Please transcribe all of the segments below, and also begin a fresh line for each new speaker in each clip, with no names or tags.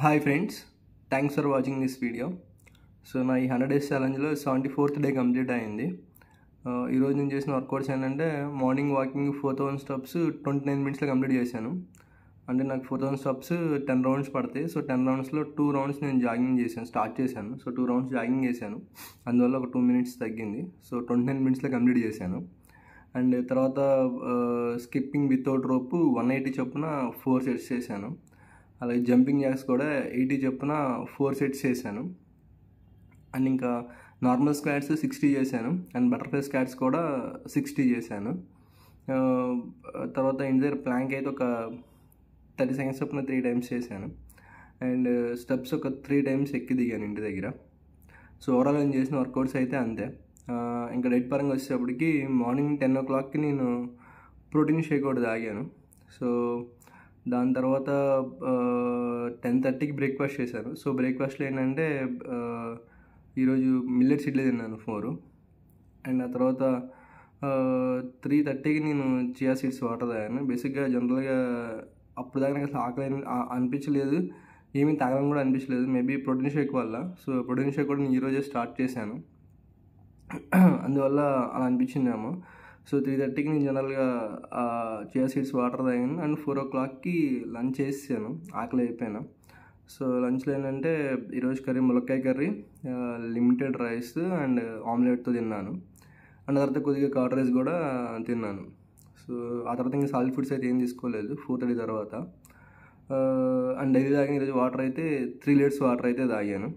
Hi friends, thanks for watching this video. So నా ఈ 100 days ఛాలెంజ్లో 74th day complete అయింది. ఈరోజు నేను చేసిన వర్కౌట్స్ ఏంటంటే మార్నింగ్ వాకింగ్ 4000 స్టెప్స్ 29 minutesలో కంప్లీట్ చేశాను. అంటే నాకు 4000 స్టెప్స్ 10 rounds పడతాయి. సో 10 roundsలో 2 rounds నేను జాగింగ్ చేశాను, స్టార్ట్ చేశాను. సో 2 rounds జాగింగ్ చేశాను, అందువల్ల ఒక 2 minutes తగ్గింది. సో 29 minutesలో కంప్లీట్ చేశాను. అండ్ తర్వాత స్కిప్పింగ్ వితౌట్ రోప్ 180 చొప్పున 4 sets చేశాను. అలాగే జంపింగ్ జాక్స్ కూడా 80 చొప్పున 4 sets చేశాను. అండ్ ఇంకా నార్మల్ స్క్వాట్స్ 60 చేశాను. అండ్ బటర్ఫ్లై స్క్వాట్స్ కూడా 60 చేశాను. తర్వాత ఇంటి దగ్గర ప్లాంక్ అయితే ఒక 30 seconds చొప్పున 3 times చేశాను. అండ్ స్టెప్స్ ఒక 3 times ఎక్కి దిగాను ఇంటి దగ్గర. సో ఓవరాల్ నేను చేసిన వర్కౌట్స్ అయితే అంతే. ఇంకా డైట్ పరంగా వచ్చేటప్పటికి మార్నింగ్ 10 o'clockకి నేను ప్రోటీన్ షేక్ ఒకటి తాగాను. సో దాని తర్వాత 10:30కి బ్రేక్ఫాస్ట్ చేశాను. సో బ్రేక్ఫాస్ట్లో ఏంటంటే ఈరోజు మిల్లెట్స్ ఇడ్లీ తిన్నాను 4. అండ్ ఆ తర్వాత 3:30కి నేను చియా సీడ్స్ వాటర్ తాగాను. బేసిక్గా జనరల్గా అప్పుడు దాకా నాకు అసలు ఆకలి అనిపించలేదు, ఏమీ తాగడం కూడా అనిపించలేదు, మేబీ ప్రోటీన్ షేక్ వల్ల. సో ప్రోటీన్ షేక్ కూడా నేను ఈరోజే స్టార్ట్ చేశాను, అందువల్ల అలా అనిపించిందేమో. సో 3:30కి నేను జనరల్గా చియా సీడ్స్ వాటర్ తాగాను. అండ్ 4 o'clockకి లంచ్ చేసాను, ఆకలి అయిపోయాను. సో లంచ్లో ఏంటంటే ఈరోజు కర్రీ ములక్కాయ కర్రీ, లిమిటెడ్ రైస్ అండ్ ఆమ్లెట్తో తిన్నాను. అండ్ తర్వాత కొద్దిగా కర్డ్ రైస్ కూడా తిన్నాను. సో ఆ తర్వాత ఇంకా సాలిడ్ ఫుడ్స్ అయితే ఏం తీసుకోలేదు 4:30 తర్వాత. అండ్ డైలీ తాగిన ఈరోజు వాటర్ అయితే 3 liters వాటర్ అయితే తాగాను.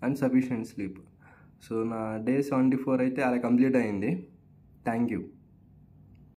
And sufficient sleep. సో నా డే 74 అయితే అలా కంప్లీట్ అయింది. Thank you.